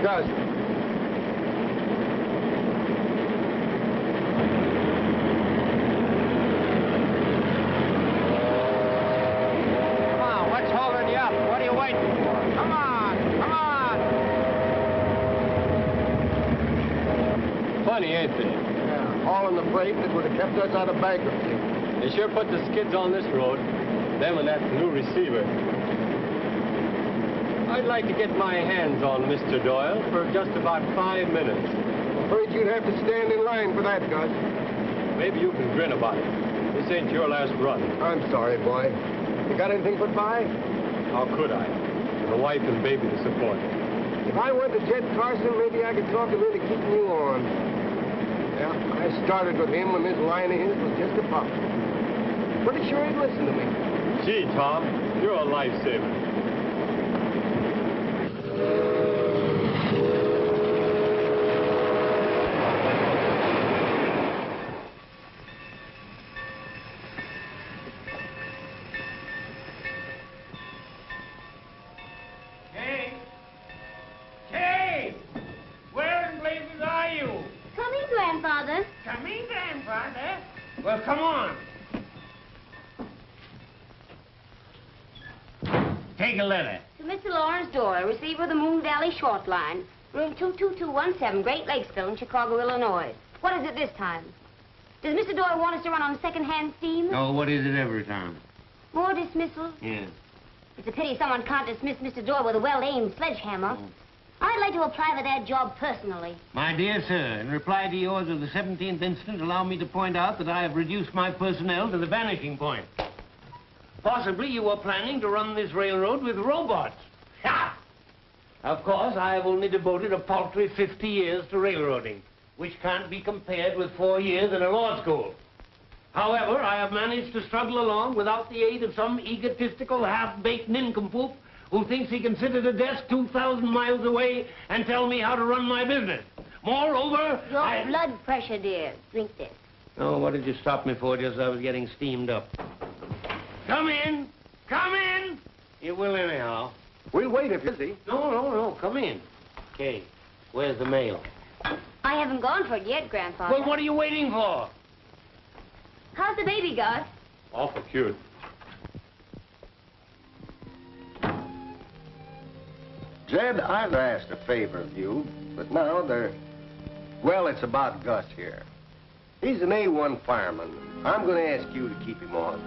Gus. Come on, what's holding you up? What are you waiting for? Come on, come on! Funny, ain't they? Yeah, hauling the freight that would have kept us out of bankruptcy. They sure put the skids on this road. Them and that new receiver. I'd like to get my hands on Mr. Doyle for just about 5 minutes. Afraid you'd have to stand in line for that, Gus. Maybe you can grin about it. This ain't your last run. I'm sorry, boy. You got anything put by? How could I? With a wife and baby to support. If I went to Jed Carson, maybe I could talk him into keeping you on. Yeah, I started with him when this line of his was just a pup. Pretty sure he'd listen to me. Gee, Tom, you're a lifesaver. Well, come on. Take a letter. To Mr. Lawrence Doyle, receiver of the Moon Valley Short Line, room 22217, Great Lakesville in Chicago, Illinois. What is it this time? Does Mr. Doyle want us to run on second-hand steam? Oh, what is it every time? More dismissals? Yeah. It's a pity someone can't dismiss Mr. Doyle with a well-aimed sledgehammer. I'd like to apply for that job personally. My dear sir, in reply to yours of the 17th instant, allow me to point out that I have reduced my personnel to the vanishing point. Possibly you were planning to run this railroad with robots. Ha! Of course, I have only devoted a paltry 50 years to railroading, which can't be compared with 4 years in a law school. However, I have managed to struggle along without the aid of some egotistical, half-baked nincompoop who thinks he can sit at a desk 2,000 miles away and tell me how to run my business. Moreover, Your blood pressure, dear. Drink this. Oh, what did you stop me for just as I was getting steamed up? Come in. Come in. You will anyhow. We'll wait if you're busy. No. Come in. Okay. Where's the mail? I haven't gone for it yet, Grandfather. Well, what are you waiting for? How's the baby, Gus? Awful cute. Jed, I've asked a favor of you, but now well, it's about Gus here. He's an A1 fireman. I'm going to ask you to keep him on.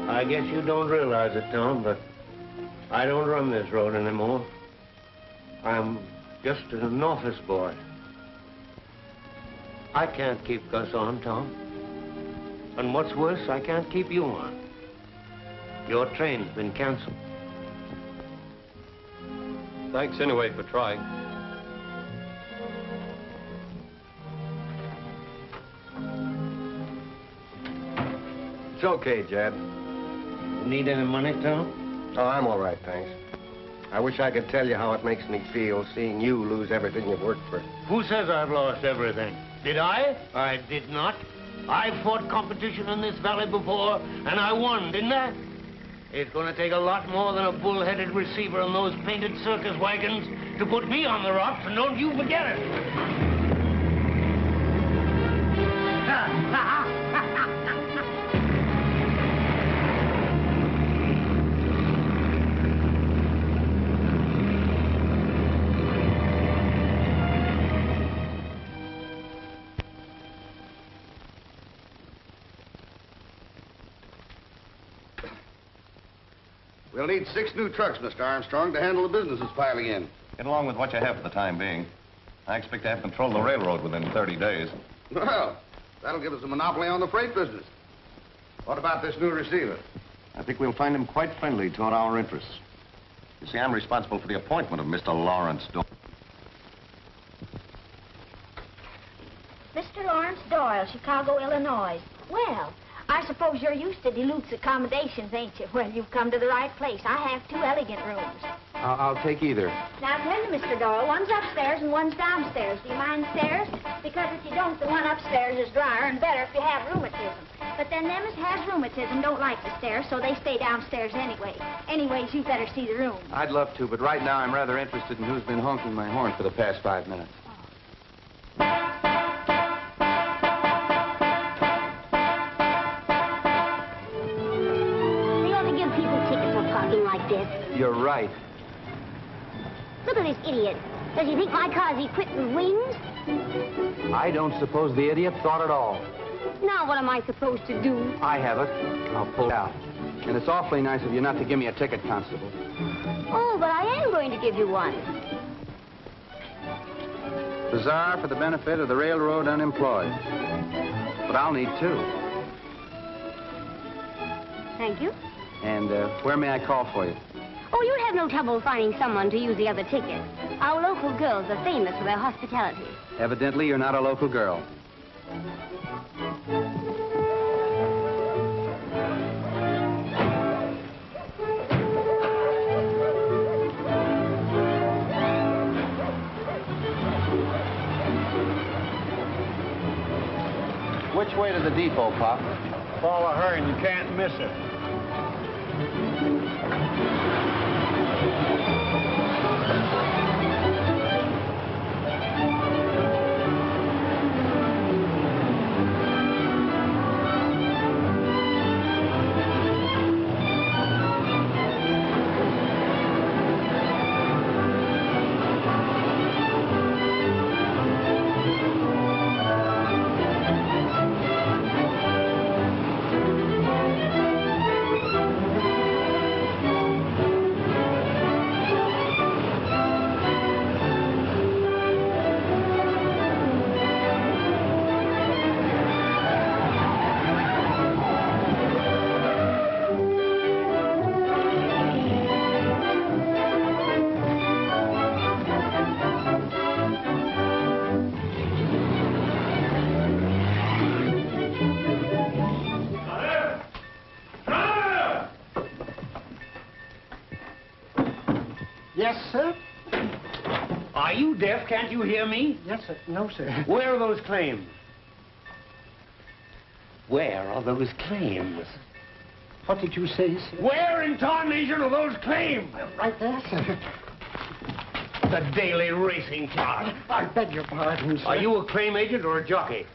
I guess you don't realize it, Tom, but I don't run this road anymore. I'm just an office boy. I can't keep Gus on, Tom. And what's worse, I can't keep you on. Your train's been canceled. Thanks anyway for trying. It's okay, Jed. You need any money, Tom? Oh, I'm all right, thanks. I wish I could tell you how it makes me feel seeing you lose everything you've worked for. Who says I've lost everything? Did I? I did not. I fought competition in this valley before, and I won, didn't I? It's going to take a lot more than a bull-headed receiver and those painted circus wagons to put me on the rocks, and don't you forget it. We'll need 6 new trucks, Mr. Armstrong, to handle the business that's piling in. Get along with what you have for the time being. I expect to have control of the railroad within 30 days. Well, that'll give us a monopoly on the freight business. What about this new receiver? I think we'll find him quite friendly toward our interests. You see, I'm responsible for the appointment of Mr. Lawrence Doyle. Mr. Lawrence Doyle, Chicago, Illinois. Well, I suppose you're used to Duluth's accommodations, ain't you? Well, you've come to the right place. I have 2 elegant rooms. I'll take either. Now, tell me, Mr. Doyle, one's upstairs and one's downstairs. Do you mind stairs? That's because if you don't, the one upstairs is drier and better if you have rheumatism. But then them as has rheumatism don't like the stairs, so they stay downstairs anyway. Anyways, you better see the room. I'd love to, but right now I'm rather interested in who's been honking my horn for the past 5 minutes. They ought to give people tickets for parking like this. You're right. Look at this idiot. Does he think my car's equipped with wings? I don't suppose the idiot thought at all. Now what am I supposed to do? I have it. I'll pull it out. And it's awfully nice of you not to give me a ticket, Constable. Oh, but I am going to give you one. Bazaar for the benefit of the railroad unemployed. But I'll need 2. Thank you. And where may I call for you? Oh, you'll have no trouble finding someone to use the other ticket. Our local girls are famous for their hospitality. Evidently, you're not a local girl. Which way to the depot, Pop? Follow her and you can't miss her. Yes, sir? Are you deaf? Can't you hear me? Yes, sir. No, sir. Where are those claims? Where are those claims? What did you say, sir? Where in tarnation are those claims? Right there, sir. The Daily Racing Chart. I beg your pardon, sir. Are you a claim agent or a jockey?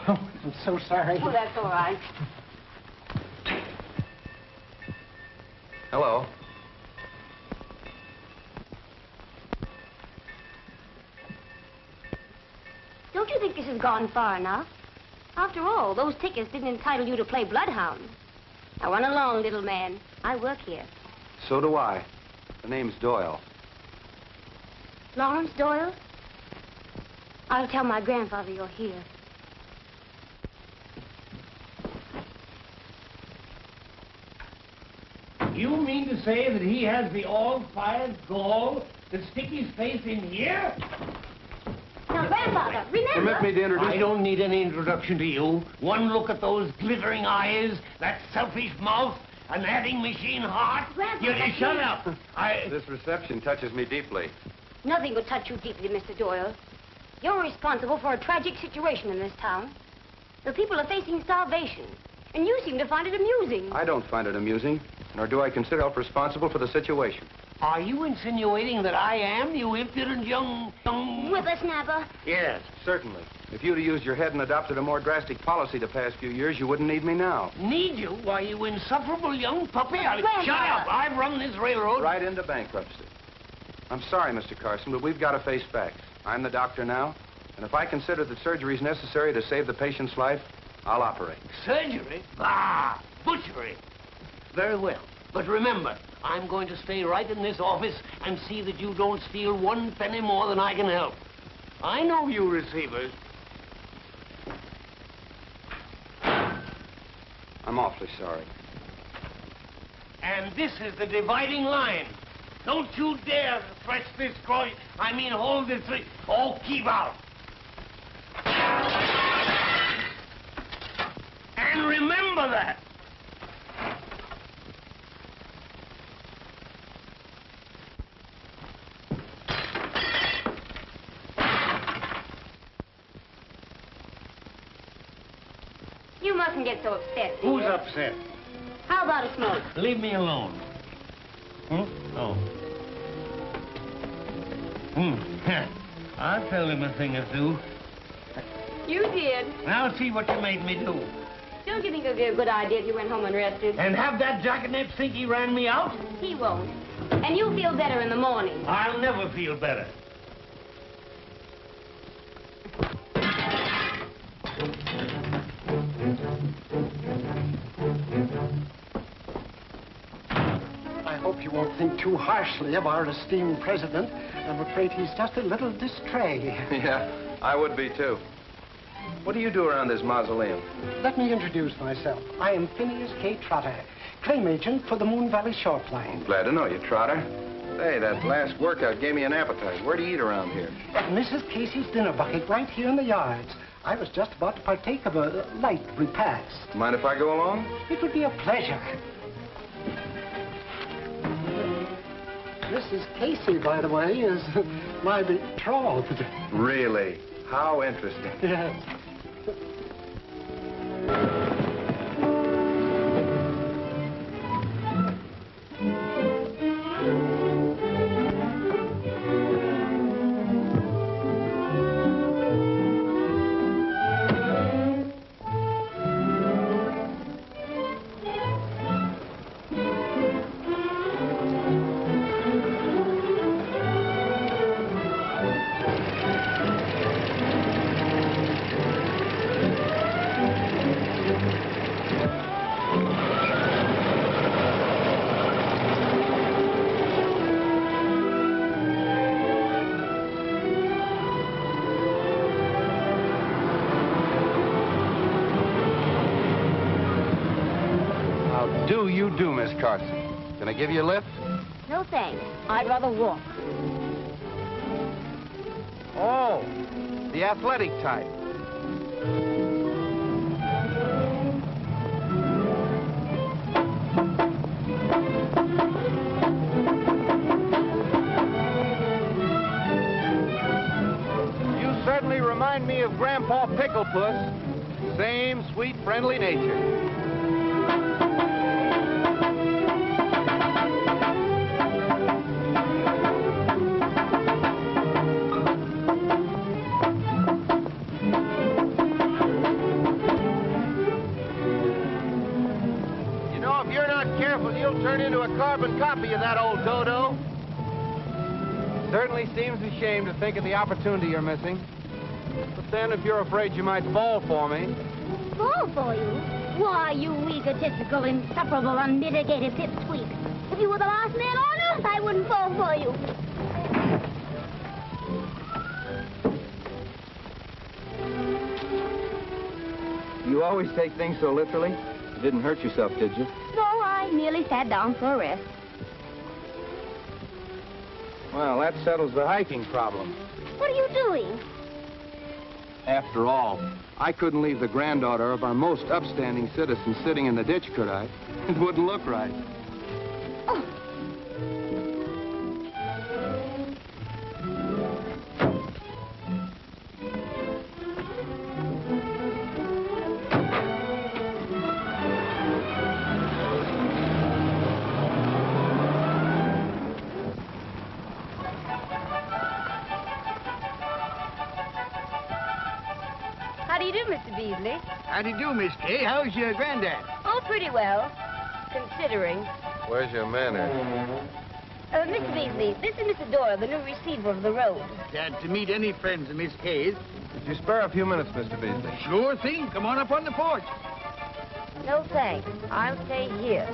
Oh, I'm so sorry. Oh, that's all right. Hello. Don't you think this has gone far enough? After all, those tickets didn't entitle you to play bloodhound. Now run along, little man. I work here. So do I. The name's Doyle. Lawrence Doyle? I'll tell my grandfather you're here. You mean to say that he has the all-fired gall to stick his face in here? Now, Grandfather, remember... Permit me to introduce... I don't need any introduction to you. One look at those glittering eyes, that selfish mouth, an adding machine heart. Grandfather, Shut up. This reception touches me deeply. Nothing would touch you deeply, Mr. Doyle. You're responsible for a tragic situation in this town. The people are facing starvation, and you seem to find it amusing. I don't find it amusing, nor do I consider myself responsible for the situation. Are you insinuating that I am, you impudent young... Whippersnapper. Yes. Certainly. If you'd have used your head and adopted a more drastic policy the past few years, you wouldn't need me now. Need you? Why, you insufferable young puppy. Grandfather. Shut up. I've run this railroad. Right into bankruptcy. I'm sorry, Mr. Carson, but we've got to face facts. I'm the doctor now, and if I consider that surgery is necessary to save the patient's life, I'll operate. Surgery? Bah! Butchery. Very well. But remember, I'm going to stay right in this office and see that you don't steal one penny more than I can help. I know you receivers. I'm awfully sorry. And this is the dividing line. Don't you dare press this cross. I mean, hold this. Oh, keep out. And remember that. mustn't get so upset, dear. Who's upset? How about a smoke? Leave me alone. Oh. I'll tell him a thing or two. You did. Now see what you made me do. Don't you think it would be a good idea if you went home and rested? And have that jackanapes think he ran me out? He won't. And you'll feel better in the morning. I'll never feel better. I hope you won't think too harshly of our esteemed president. I'm afraid he's just a little distrait. Yeah, I would be, too. What do you do around this mausoleum? Let me introduce myself. I am Phineas K. Trotter, claim agent for the Moon Valley Short Line. Glad to know you, Trotter. Hey, that last workout gave me an appetite. Where do you eat around here? At Mrs. Casey's dinner bucket right here in the yards. I was just about to partake of a light repast. Mind if I go along? It would be a pleasure. Mrs. Casey, by the way, is my betrothed. Really? How interesting. Yes. Do, Miss Carson. Can I give you a lift? No thanks. I'd rather walk. Oh, the athletic type. You certainly remind me of Grandpa Picklepuss. Same sweet, friendly nature. Turn into a carbon copy of that old dodo. Certainly seems a shame to think of the opportunity you're missing. But then, if you're afraid you might fall for me... Fall for you? Why, you egotistical, insufferable, unmitigated pipsqueak. If you were the last man on earth, I wouldn't fall for you. You always take things so literally. You didn't hurt yourself, did you? No, I merely sat down for a rest. Well, that settles the hiking problem. What are you doing? After all, I couldn't leave the granddaughter of our most upstanding citizen sitting in the ditch, could I? It wouldn't look right. Oh. How do you do, Mr. Beasley? How do you do, Miss Kay? How's your granddad? Oh, pretty well, considering. Where's your manner? Mr. Beasley, this is Mr. Doyle, the new receiver of the road. Glad to meet any friends of Miss Kay's. Could you spare a few minutes, Mr. Beasley? Sure thing. Come on up on the porch. No thanks. I'll stay here.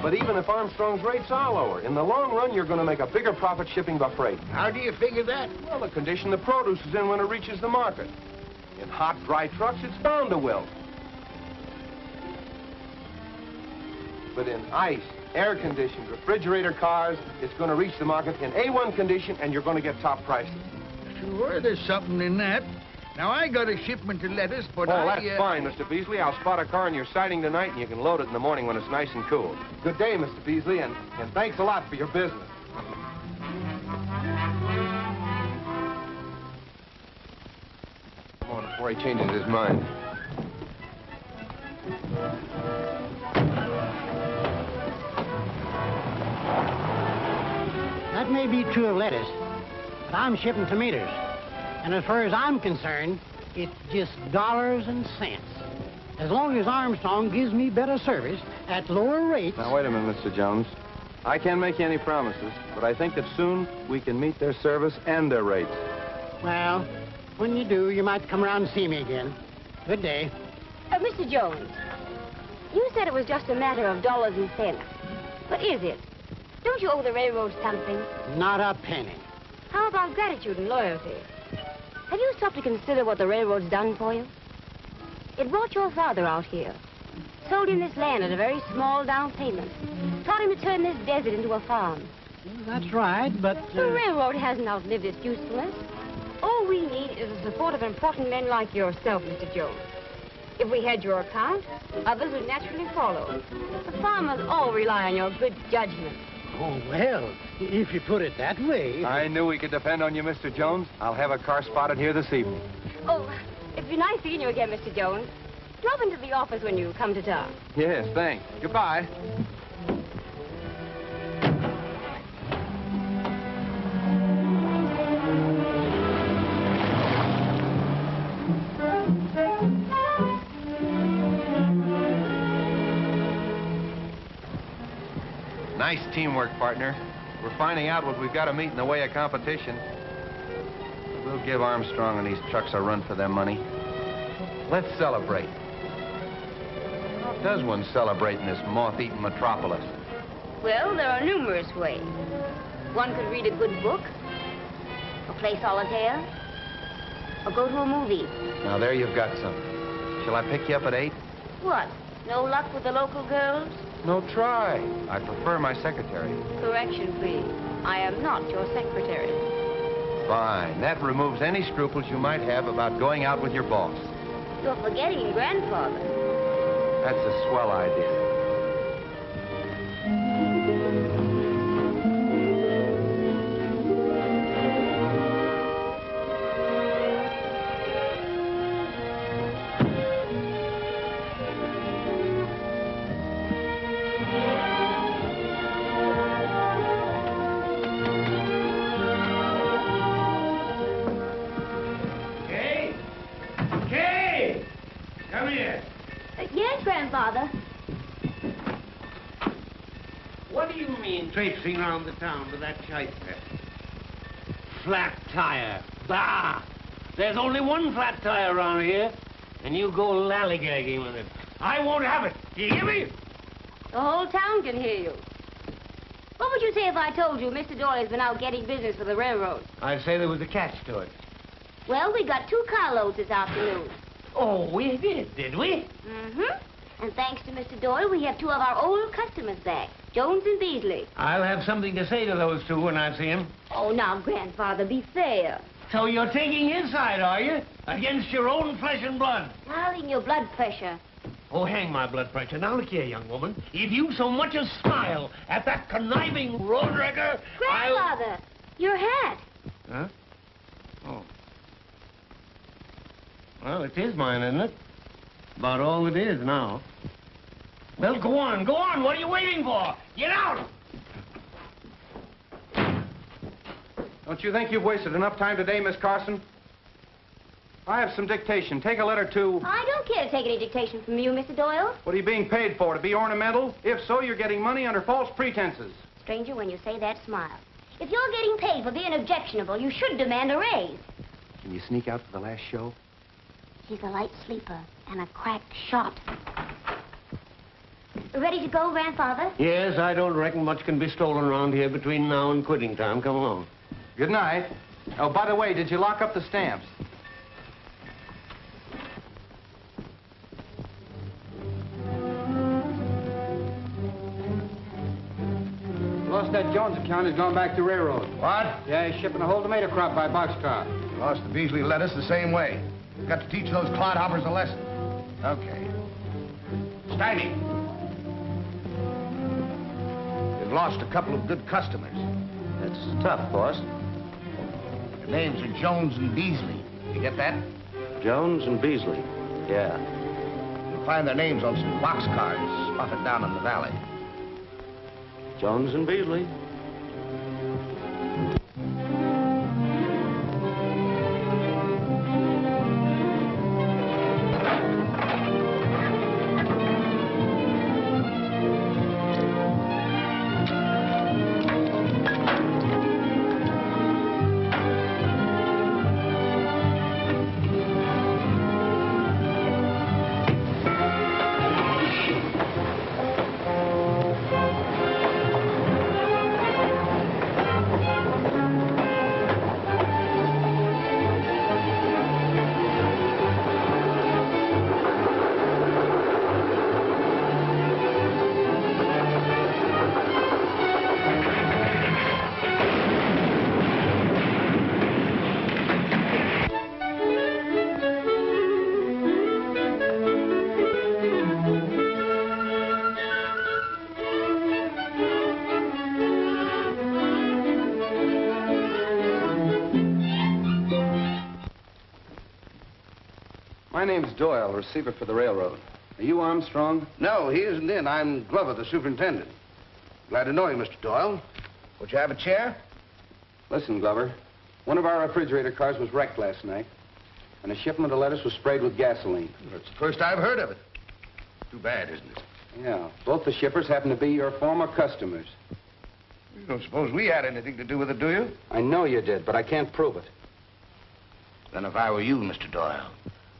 But even if Armstrong's rates are lower, in the long run, you're going to make a bigger profit shipping by freight. How do you figure that? Well, the condition the produce is in when it reaches the market. In hot, dry trucks, it's bound to wilt. But in ice, air-conditioned, refrigerator cars, it's going to reach the market in A1 condition, and you're going to get top prices. Sure, there's something in that. Now, I got a shipment of lettuce, but Oh, that's fine, Mr. Beasley. I'll spot a car in your siding tonight, and you can load it in the morning when it's nice and cool. Good day, Mr. Beasley, and thanks a lot for your business. Come on, before he changes his mind. That may be true of lettuce, but I'm shipping tomatoes. And as far as I'm concerned, it's just dollars and cents. As long as Armstrong gives me better service at lower rates... Now, wait a minute, Mr. Jones. I can't make you any promises, but I think that soon we can meet their service and their rates. Well, when you do, you might come around and see me again. Good day. Mr. Jones, you said it was just a matter of dollars and cents. But is it? Don't you owe the railroad something? Not a penny. How about gratitude and loyalty? Have you stopped to consider what the railroad's done for you? It brought your father out here, sold him this land at a very small down payment, taught him to turn this desert into a farm. Well, that's right, but... The railroad hasn't outlived its usefulness. All we need is the support of important men like yourself, Mr. Jones. If we had your account, others would naturally follow. The farmers all rely on your good judgment. Oh, well, if you put it that way... I knew we could depend on you, Mr. Jones. I'll have a car spotted here this evening. Oh, it'd be nice seeing you again, Mr. Jones. Drop into the office when you come to town. Yes, thanks. Goodbye. Nice teamwork, partner. We're finding out what we've got to meet in the way of competition. We'll give Armstrong and these trucks a run for their money. Let's celebrate. How does one celebrate in this moth-eaten metropolis? Well, there are numerous ways. One could read a good book, or play solitaire, or go to a movie. Now, there you've got some. Shall I pick you up at 8? What? No luck with the local girls? No, try. I prefer my secretary. Correction, please. I am not your secretary. Fine. That removes any scruples you might have about going out with your boss. You're forgetting grandfather. That's a swell idea. Grandfather. What do you mean, traipsing around the town with that shyster? Flat tire. Bah! There's only one flat tire around here, and you go lollygagging with it. I won't have it. Do you hear me? The whole town can hear you. What would you say if I told you Mr. Doyle's been out getting business for the railroad? I'd say there was a catch to it. Well, we got 2 carloads this afternoon. Oh, we did we? Mm-hmm. And thanks to Mr. Doyle, we have 2 of our old customers back, Jones and Beasley. I'll have something to say to those 2 when I see them. Oh, now, Grandfather, be fair. So you're taking his side, are you? Against your own flesh and blood? Darling, your blood pressure. Oh, hang my blood pressure. Now, look here, young woman. If you so much as smile at that conniving road wrecker, Grandfather, your hat. Huh? Oh. Well, it is mine, isn't it? About all it is now. Well, go on, go on. What are you waiting for? Get out! Don't you think you've wasted enough time today, Miss Carson? I have some dictation. Take a letter to... I don't care to take any dictation from you, Mr. Doyle. What are you being paid for? To be ornamental? If so, you're getting money under false pretenses. Stranger, when you say that, smile. If you're getting paid for being objectionable, you should demand a raise. Can you sneak out for the last show? He's a light sleeper and a crack shot. Ready to go, Grandfather? Yes, I don't reckon much can be stolen around here between now and quitting time. Come along. Good night. Oh, by the way, did you lock up the stamps? Lost that Jones account. He's gone back to railroad. What? Yeah, he's shipping a whole tomato crop by boxcar. Lost the Beasley lettuce the same way. We've got to teach those clodhoppers a lesson. Okay. Steiny. We've lost a couple of good customers. It's tough, boss. Their names are Jones and Beasley. You get that? Jones and Beasley. Yeah. You'll find their names on some boxcars spotted down in the valley. Jones and Beasley. My name's Doyle, receiver for the railroad. Are you Armstrong? No, he isn't in. I'm Glover, the superintendent. Glad to know you, Mr. Doyle. Would you have a chair? Listen, Glover. One of our refrigerator cars was wrecked last night, and a shipment of lettuce was sprayed with gasoline. That's the first I've heard of it. Too bad, isn't it? Yeah, both the shippers happen to be your former customers. You don't suppose we had anything to do with it, do you? I know you did, but I can't prove it. Then if I were you, Mr. Doyle,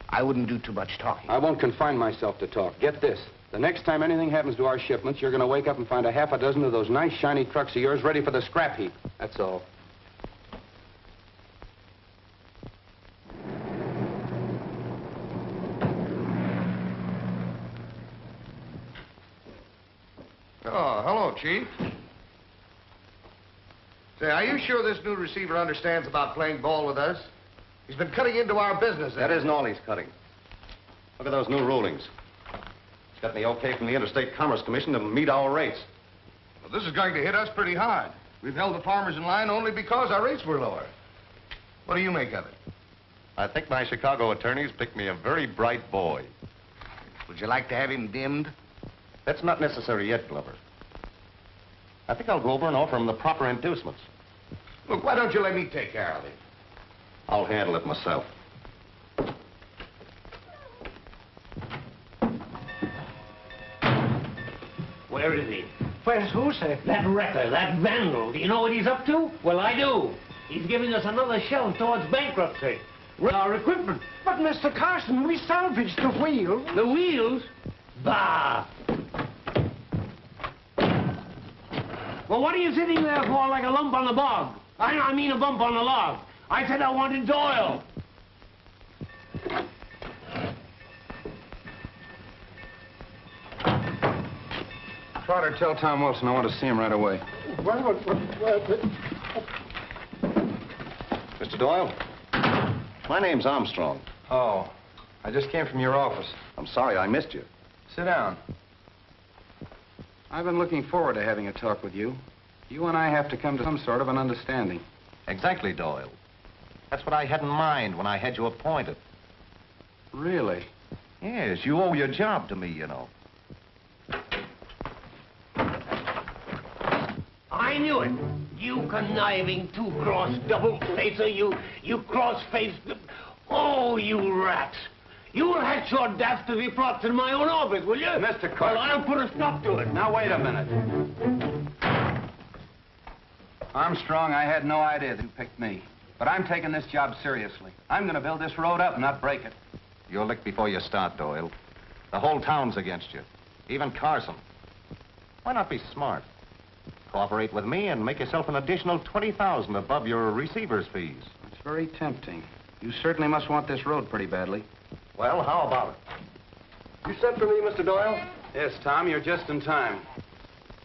I wouldn't do too much talking. I won't confine myself to talk. Get this. The next time anything happens to our shipments, you're going to wake up and find a half a dozen of those nice, shiny trucks of yours ready for the scrap heap. That's all. Oh, hello, Chief. Say, are you sure this new receiver understands about playing ball with us? He's been cutting into our business. That isn't all he's cutting. Look at those new rulings. He's got the okay from the Interstate Commerce Commission to meet our rates. Well, this is going to hit us pretty hard. We've held the farmers in line only because our rates were lower. What do you make of it? I think my Chicago attorneys picked me a very bright boy. Would you like to have him dimmed? That's not necessary yet, Glover. I think I'll go over and offer him the proper inducements. Look, why don't you let me take care of it? I'll handle it myself. Where is he? Where's who, sir? That wrecker, that vandal. Do you know what he's up to? Well, I do. He's giving us another shove towards bankruptcy. Our equipment. But, Mr. Carson, we salvaged the wheel. The wheels? Bah! Well, what are you sitting there for like a lump on the bog? I mean a bump on the log. I said I wanted Doyle. Trotter, tell Tom Wilson I want to see him right away. Mr. Doyle, my name's Armstrong. Oh, I just came from your office. I'm sorry I missed you. Sit down. I've been looking forward to having a talk with you. You and I have to come to some sort of an understanding. Exactly, Doyle. That's what I had in mind when I had you appointed. Really? Yes, you owe your job to me, you know. I knew it. You conniving, two-cross, double-facer, you cross-faced... Oh, you rats. You'll hatch your dastardly plots in my own orbit, will you? Mr. Carson. Well, I'll put a stop to it. Now, wait a minute. Armstrong, I had no idea that you picked me. But I'm taking this job seriously. I'm going to build this road up, not break it. You'll lick before you start, Doyle. The whole town's against you. Even Carson. Why not be smart? Cooperate with me and make yourself an additional $20,000 above your receiver's fees. It's very tempting. You certainly must want this road pretty badly. Well, how about it? You sent for me, Mr. Doyle? Yes, Tom, you're just in time.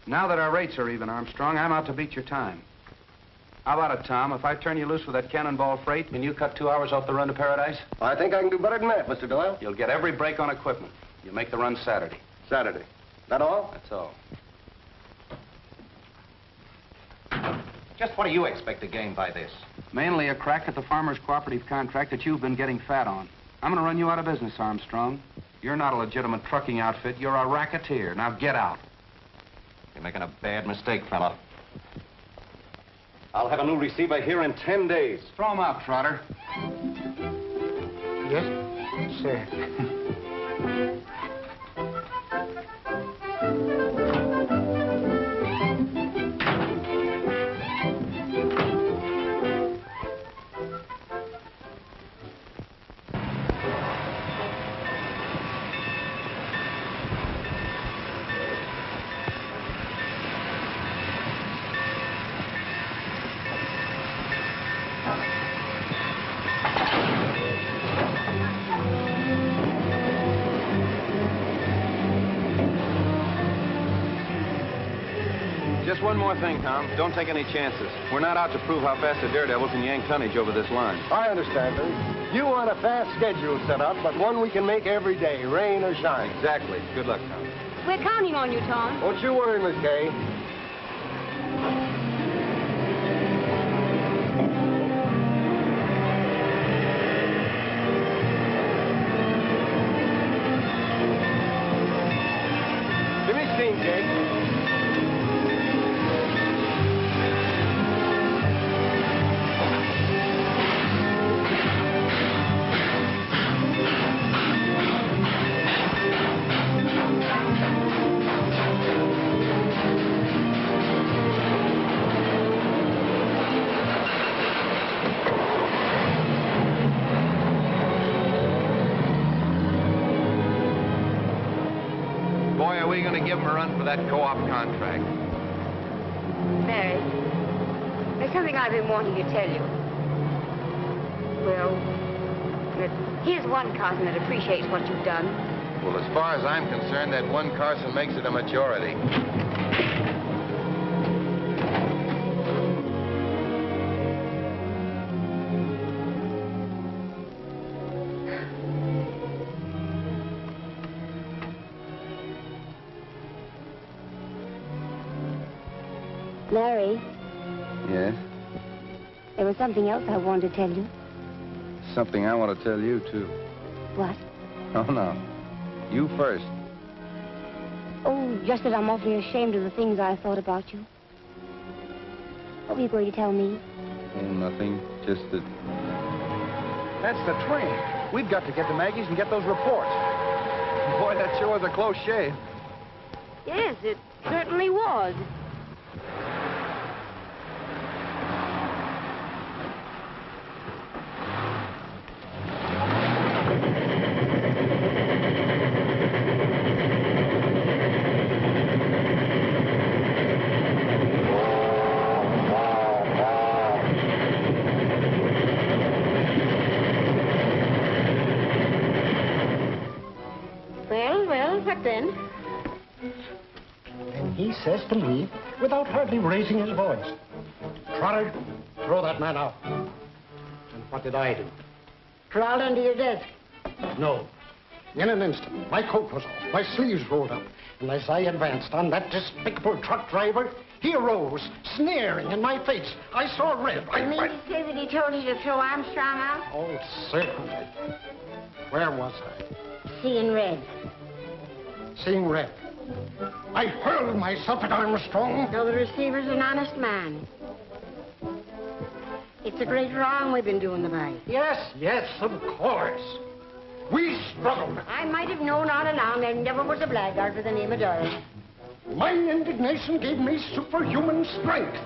Now that our rates are even, Armstrong, I'm out to beat your time. How about it, Tom? If I turn you loose with that cannonball freight, can you cut 2 hours off the run to Paradise? I think I can do better than that, Mr. Doyle. You'll get every break on equipment. You make the run Saturday. Saturday. That all? That's all. Just what do you expect to gain by this? Mainly a crack at the farmers' cooperative contract that you've been getting fat on. I'm going to run you out of business, Armstrong. You're not a legitimate trucking outfit. You're a racketeer. Now get out. You're making a bad mistake, fella. I'll have a new receiver here in 10 days. Throw him out, Trotter. Yes, sir. Just one more thing, Tom. Don't take any chances. We're not out to prove how fast the daredevils can yank tonnage over this line. I understand, sir. You want a fast schedule set up, but one we can make every day, rain or shine. Exactly. Good luck, Tom. We're counting on you, Tom. Don't you worry, Miss Kay. Give me steam, Kay. Give him a run for that co-op contract. Mary, there's something I've been wanting to tell you. Well, here's one Carson that appreciates what you've done. Well, as far as I'm concerned, that one Carson makes it a majority. Larry, Yes? there was something else I wanted to tell you. Something I want to tell you, too. What? Oh, no. You first. Oh, just that I'm awfully ashamed of the things I thought about you. What were you going to tell me? Oh, nothing. Just that... That's the train. We've got to get to Maggie's and get those reports. Boy, that sure was a close shave. Yes, it certainly was. What then? And he says to leave without hardly raising his voice. Trotter, throw that man out. And what did I do? Crawled under your desk. No. In an instant, my coat was off, my sleeves rolled up, and as I advanced on that despicable truck driver, he arose, sneering in my face. I saw red. You mean to say that he told you to throw Armstrong out? Oh, certainly. Where was I? Seeing red. Seeing red. I hurled myself at Armstrong. So the receiver's an honest man. It's a great wrong we've been doing the boy. Yes, of course. We struggled. I might have known all along there never was a blackguard for the name of Doyle. My indignation gave me superhuman strength.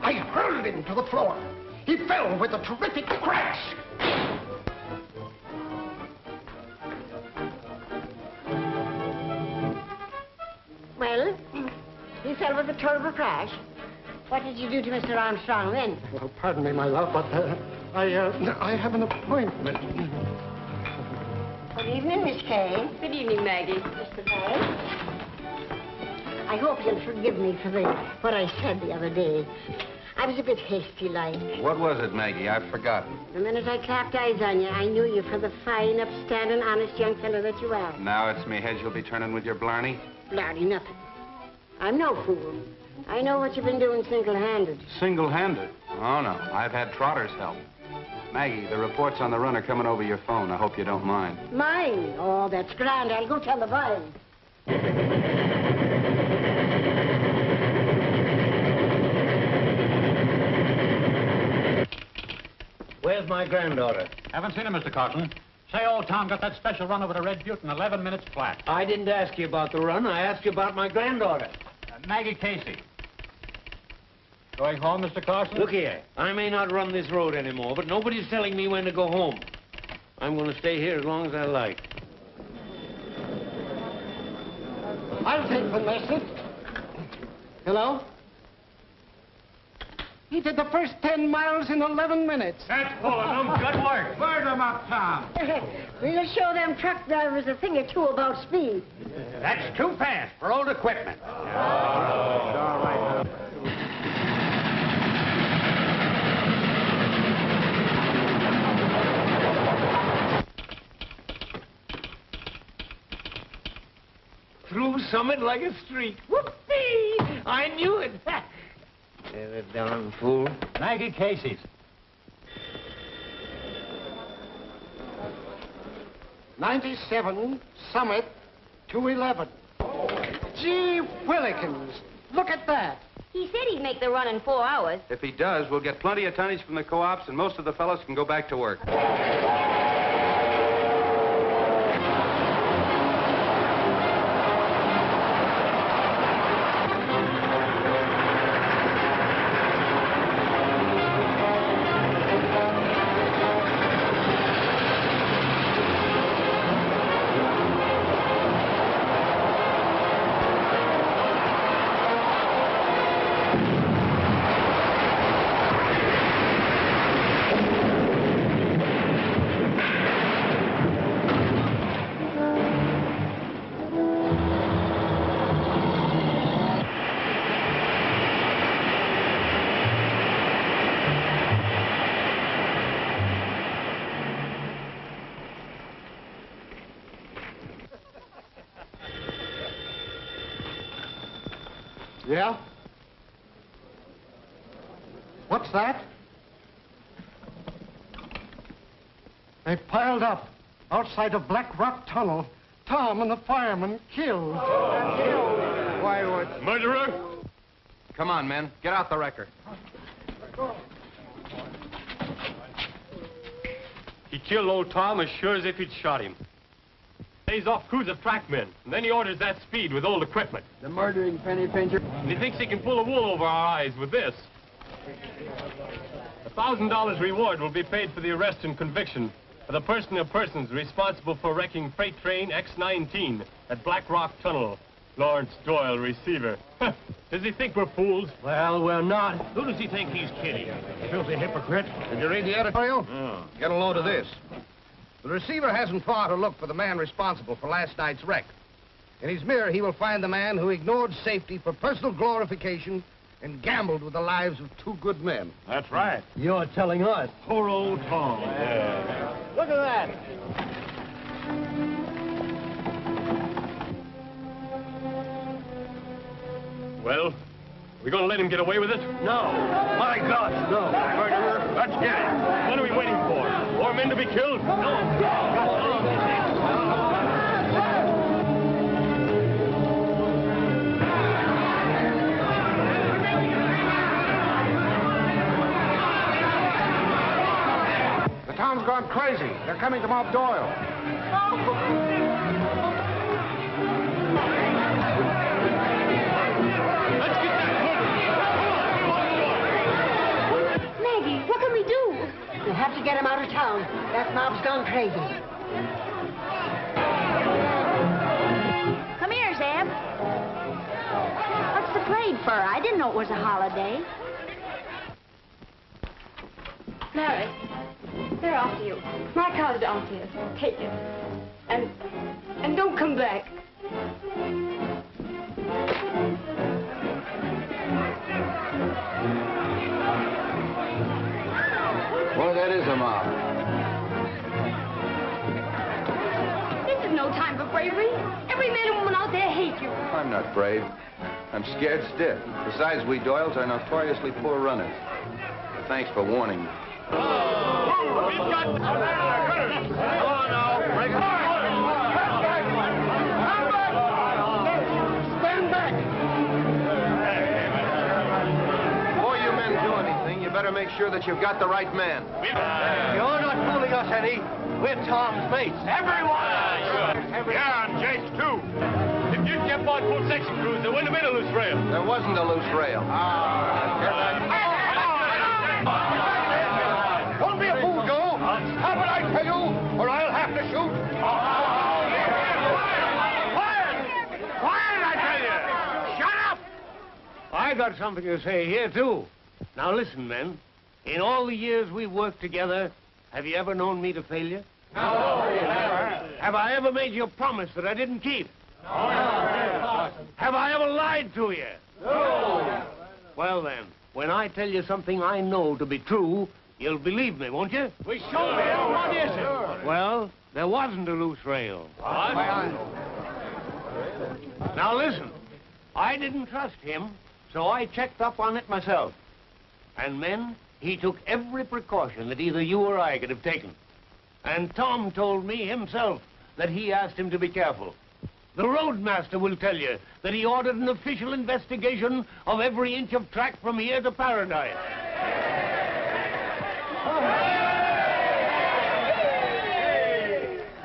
I hurled him to the floor. He fell with a terrific crash. Well, he fell with a terrible crash. What did you do to Mr. Armstrong then? Well, pardon me, my love, but I have an appointment. Good evening, Miss Kay. Good evening, Maggie. Mr. Doyle. I hope you'll forgive me for what I said the other day. I was a bit hasty-like. What was it, Maggie? I've forgotten. The minute I clapped eyes on you, I knew you for the fine, upstanding, honest young fellow that you are. Now it's me head you'll be turning with your blarney? Blarney, nothing. I'm no fool. I know what you've been doing single-handed. Single-handed? Oh, no. I've had Trotter's help. Maggie, the reports on the run are coming over your phone. I hope you don't mind. Mine? Oh, that's grand. I'll go tell the boys. Where's my granddaughter? Haven't seen her, Mr. Carson. Say, old Tom got that special run over to Red Butte in 11 minutes flat. I didn't ask you about the run. I asked you about my granddaughter. Maggie Casey. Going home, Mr. Carson? Look here. I may not run this road anymore, but nobody's telling me when to go home. I'm going to stay here as long as I like. I'll take the message. Hello? He did the first 10 miles in 11 minutes. That's full of them. Good work. Bird them up, Tom. We'll show them truck drivers a thing or two about speed. That's too fast for old equipment. All right. Through Summit like a streak. Whoopee! I knew it. The darn fool. Maggie Casey's. 97, Summit, 211. Gee whillikins, look at that. He said he'd make the run in 4 hours. If he does, we'll get plenty of tonnage from the co-ops, and most of the fellows can go back to work. Yeah? What's that? They piled up outside of Black Rock Tunnel. Tom and the fireman killed. Why would... Murderer? Come on, men. Get out the wrecker. He killed old Tom as sure as if he'd shot him. Lays off crews of trackmen, and then he orders that speed with old equipment. The murdering penny pincher. And he thinks he can pull the wool over our eyes with this. $1,000 reward will be paid for the arrest and conviction of the person or persons responsible for wrecking freight train X-19 at Black Rock Tunnel. Lawrence Doyle, receiver. Does he think we're fools? Well, we're not. Who does he think he's kidding? Filthy hypocrite. Did you read the editorial? Oh. Get a load of this. The receiver hasn't far to look for the man responsible for last night's wreck. In his mirror, he will find the man who ignored safety for personal glorification and gambled with the lives of 2 good men. That's right. You're telling us. Poor old Tom. Look at that. Well, we gonna let him get away with it? No. My God, no. Murderer, let's get him. What are we waiting for? More men to be killed? The town's gone crazy. They're coming to mob Doyle. Maggie, what can we do? We'll have to get him out of town. That mob's gone crazy. Come here, Zeb. What's the parade for? I didn't know it was a holiday. Larry, they're after you. My car's downstairs. Take it. And don't come back. Boy, that is a mob. This is no time for bravery. Every man and woman out there hate you. I'm not brave. I'm scared stiff. Besides, we Doyles are notoriously poor runners. But thanks for warning me. We've got... Come on now. Break it. Stand back! Before you men do anything, you better make sure that you've got the right man. You're not fooling us any. We're Tom's mates. Everyone! Yeah, and Jake's too. If you'd kept on full section crews, there wouldn't have been a loose rail. There wasn't a loose rail. Don't be a fool, Joe. Stop it, I tell you, or I'll have to shoot. Quiet, I tell you! Shut up! I got something to say here, too. Now, listen, men. In all the years we've worked together, have you ever known me to failure? No. Have I ever made you a promise that I didn't keep? No. Have I ever lied to you? No. Well, then, when I tell you something I know to be true, you'll believe me, won't you? We sure will. What is it? Well, there wasn't a loose rail. What? Now, listen. I didn't trust him, so I checked up on it myself. And, men, he took every precaution that either you or I could have taken. And Tom told me himself that he asked him to be careful. The roadmaster will tell you that he ordered an official investigation of every inch of track from here to Paradise.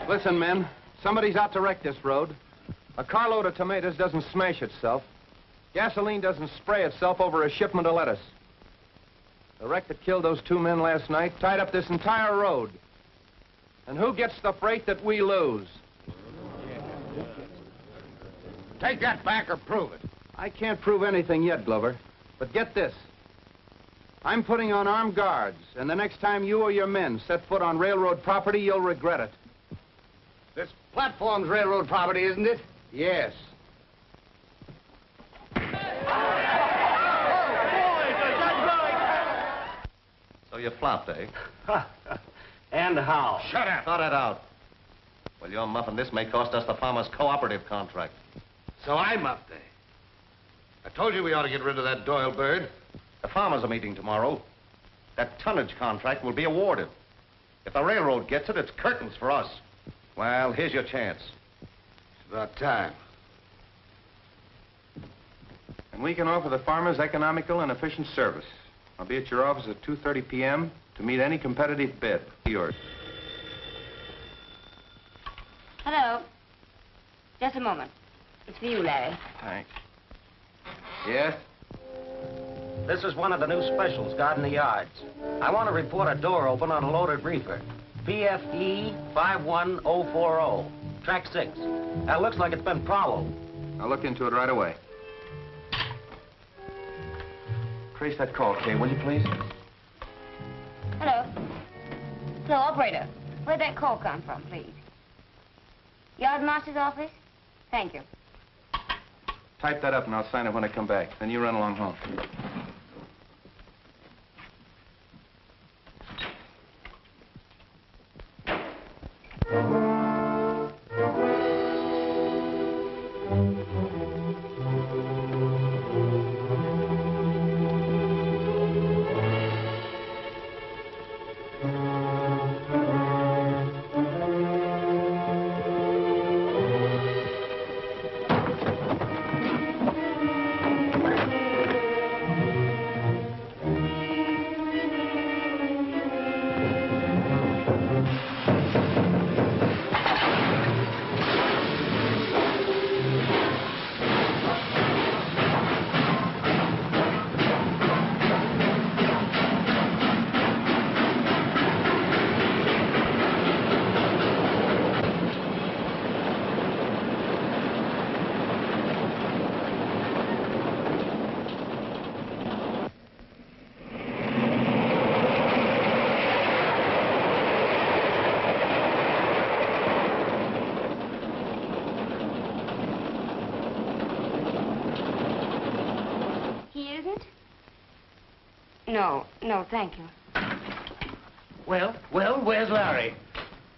Listen, men. Somebody's out to wreck this road. A carload of tomatoes doesn't smash itself. Gasoline doesn't spray itself over a shipment of lettuce. The wreck that killed those 2 men last night tied up this entire road. And who gets the freight that we lose? Take that back or prove it. I can't prove anything yet, Glover. But get this. I'm putting on armed guards, and the next time you or your men set foot on railroad property, you'll regret it. This platform's railroad property, isn't it? Yes. So you flopped, eh? And how? Shut up. Thought it out. Well, your muffin, this may cost us the farmer's cooperative contract. So I'm up there. I told you we ought to get rid of that Doyle bird. The farmers are meeting tomorrow. That tonnage contract will be awarded. If the railroad gets it, it's curtains for us. Well, here's your chance. It's about time. And we can offer the farmers economical and efficient service. I'll be at your office at 2:30 p.m. to meet any competitive bid. Yours. Hello. Just a moment. It's for you, Larry. Thanks. Yes? This is one of the new specials, guarding the yards. I want to report a door open on a loaded reefer. PFE 51040, track 6. That looks like it's been prowled. I'll look into it right away. Trace that call, Kay, will you please? Hello. Hello, operator. Where'd that call come from, please? Yardmaster's office? Thank you. Type that up and I'll sign it when I come back. Then you run along home. No, thank you. Well, where's Larry?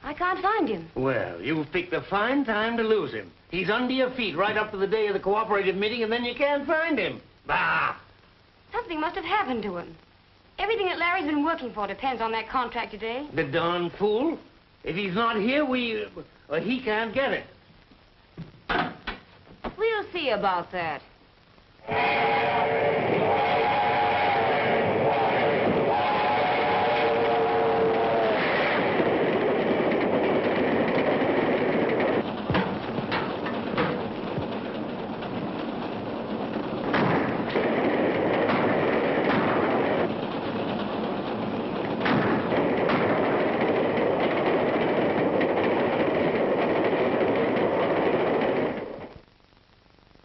I can't find him. Well, you've picked a fine time to lose him. He's under your feet right up to the day of the cooperative meeting, and then you can't find him. Bah! Something must have happened to him. Everything that Larry's been working for depends on that contract today. The darn fool. If he's not here, he can't get it. We'll see about that.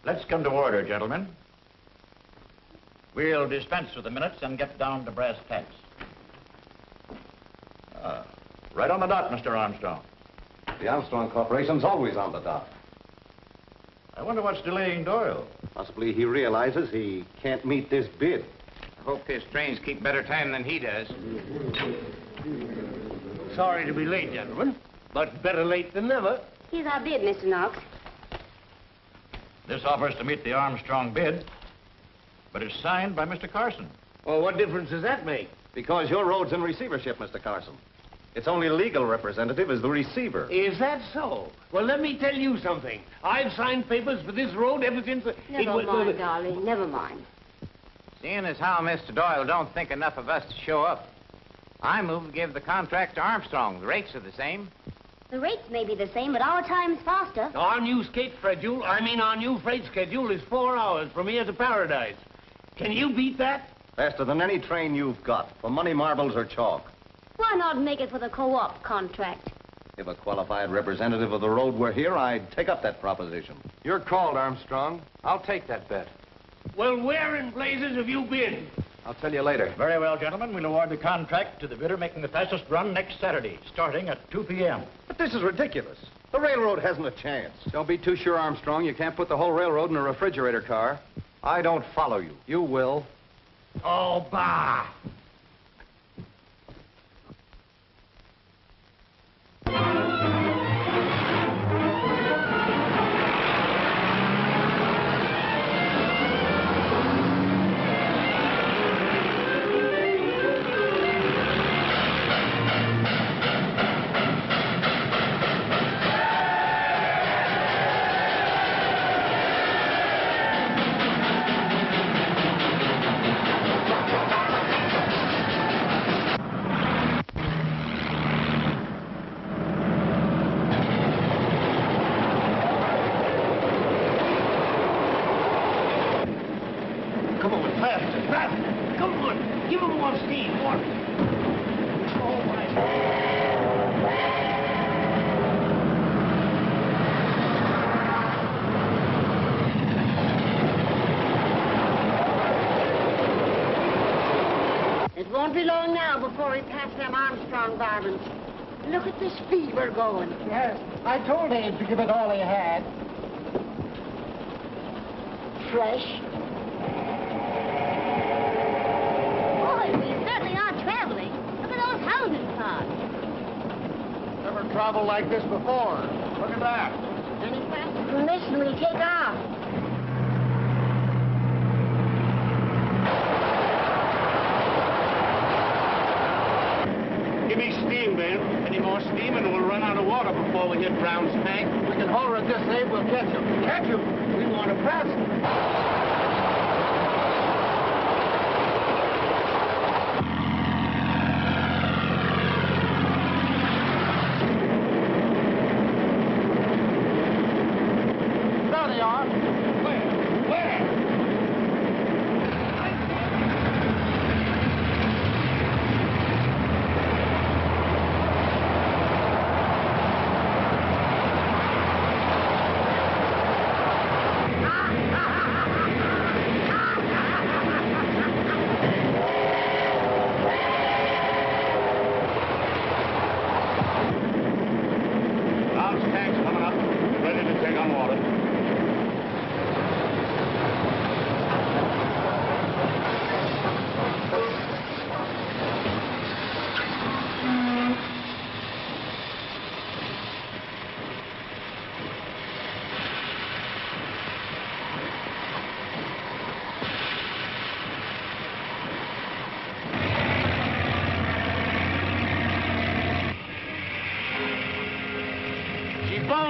Let's come to order, gentlemen. We'll dispense with the minutes and get down to brass tacks. Right on the dot, Mr. Armstrong. The Armstrong Corporation's always on the dot. I wonder what's delaying Doyle. Possibly he realizes he can't meet this bid. I hope his trains keep better time than he does. Sorry to be late, gentlemen, but better late than never. Here's our bid, Mr. Knox. This offers to meet the Armstrong bid, but it's signed by Mr. Carson. Well, what difference does that make? Because your road's in receivership, Mr. Carson. Its only legal representative is the receiver. Is that so? Well, let me tell you something. I've signed papers for this road ever since... Never mind, darling, never mind. Seeing as how Mr. Doyle don't think enough of us to show up, I move to give the contract to Armstrong. The rates are the same. The rates may be the same, but our time's faster. Our new skate schedule, our new freight schedule is 4 hours from here to Paradise. Can you beat that? Faster than any train you've got, for money, marbles, or chalk. Why not make it for the co-op contract? If a qualified representative of the road were here, I'd take up that proposition. You're called, Armstrong. I'll take that bet. Well, where in blazes have you been? I'll tell you later. Very well, gentlemen. We'll award the contract to the bidder making the fastest run next Saturday, starting at 2 p.m. But this is ridiculous. The railroad hasn't a chance. Don't be too sure, Armstrong. You can't put the whole railroad in a refrigerator car. I don't follow you. You will. Oh, bah! Won't be long now before we pass them Armstrong varmints. Look at the speed we're going. Yes, I told Abe to give it all he had. Fresh. Boy, we certainly are traveling. Look at those housing cars. Never traveled like this before. Look at that. Any faster than this and we take off. Give me steam, Ben. Any more steam and we'll run out of water before we hit Brown's tank. We can hold her at this, Abe. We'll catch him. Catch him? We want to pass him. There they are. Where?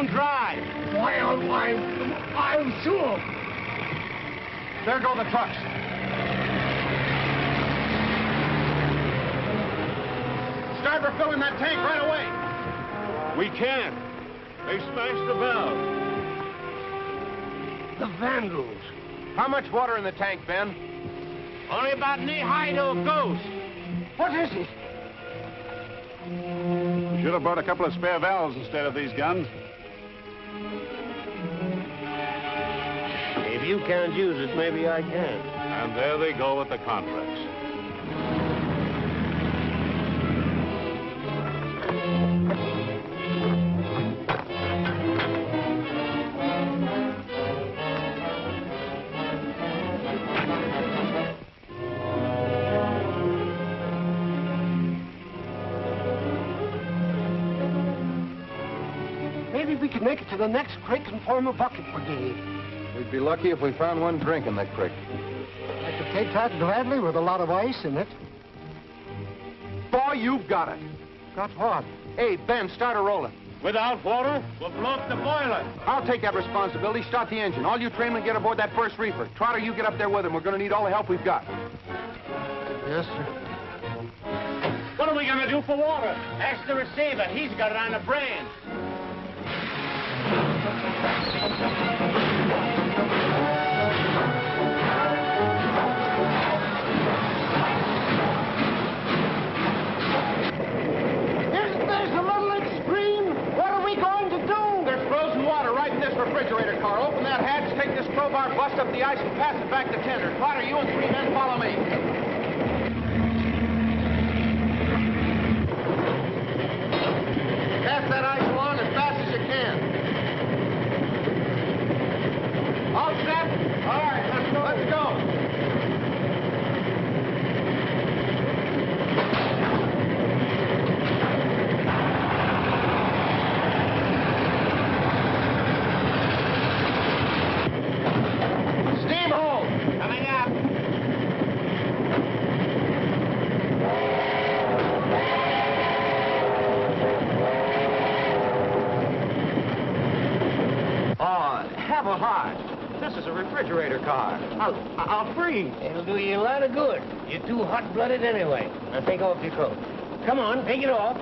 bone dry. Why, I'm sure. There go the trucks. Start refilling that tank right away. We can't. They smashed the valve. The vandals. How much water in the tank, Ben? Only about knee-high to a ghost. What is it? We should have brought a couple of spare valves instead of these guns. If you can't use it, maybe I can. And there they go with the contracts. Maybe we could make it to the next creek and form a bucket brigade. We'd be lucky if we found one drink in that creek. I could take that gladly with a lot of ice in it. Boy, you've got it. Got what? Hey, Ben, start her rolling. Without water, we'll blow up the boiler. I'll take that responsibility. Start the engine. All you trainmen get aboard that first reefer. Trotter, you get up there with him. We're going to need all the help we've got. Yes, sir. What are we going to do for water? Ask the receiver. He's got it on the brain. There's a little extreme. What are we going to do? There's frozen water right in this refrigerator car. Open that hatch, take this crowbar, bust up the ice, and pass it back to tender. Trotter, you and 3 men follow me. Pass that ice along as fast as you can. All set? All right, let's go. Let's go. Steam hold. Coming up. Oh, have a heart. This is a refrigerator car. I'll freeze. It'll do you a lot of good. You're too hot-blooded anyway. Now take off your coat. Come on, take it off.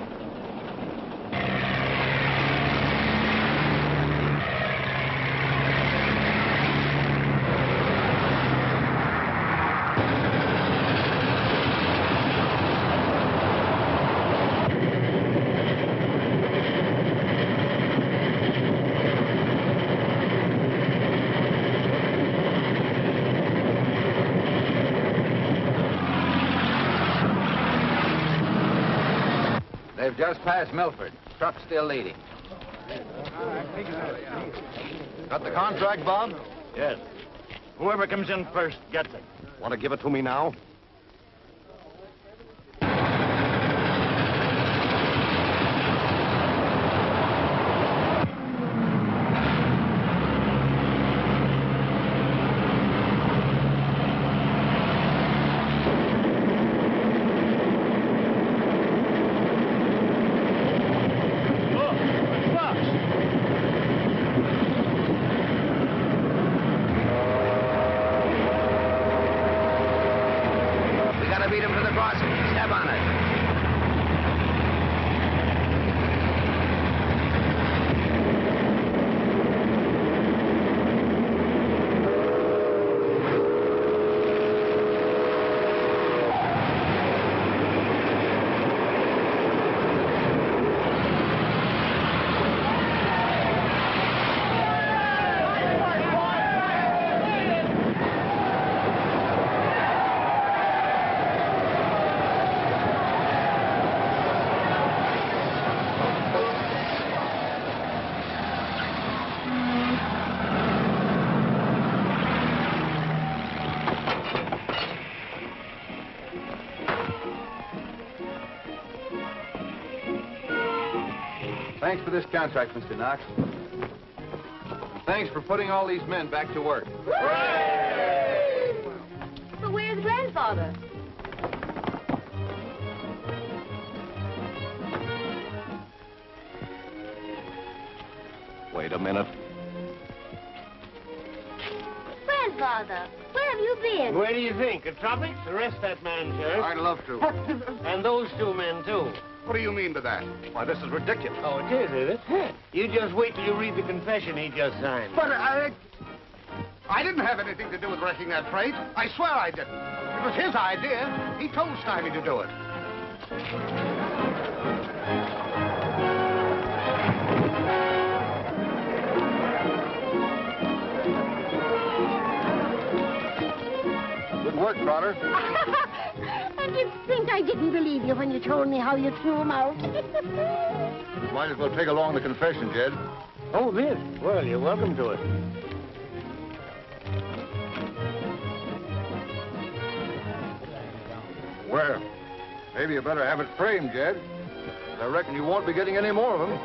They've just passed Milford. Truck's still leading. Got the contract, Bob? Yes. Whoever comes in first gets it. Want to give it to me now? Thanks for this contract, Mr. Knox. Thanks for putting all these men back to work. But where's Grandfather? Wait a minute. Grandfather, where have you been? Where do you think? The tropics? Arrest that man, Sheriff. I'd love to. And those two men, too. What do you mean by that? Why, this is ridiculous. Oh, it is it? You just wait till you read the confession he just signed. But I didn't have anything to do with wrecking that freight. I swear I didn't. It was his idea. He told Stymie to do it. Good work, Trotter. And you think I didn't believe you when you told me how you threw him out? Might as well take along the confession, Jed. Oh, this? Well, you're welcome to it. Well, maybe you better have it framed, Jed. I reckon you won't be getting any more of them.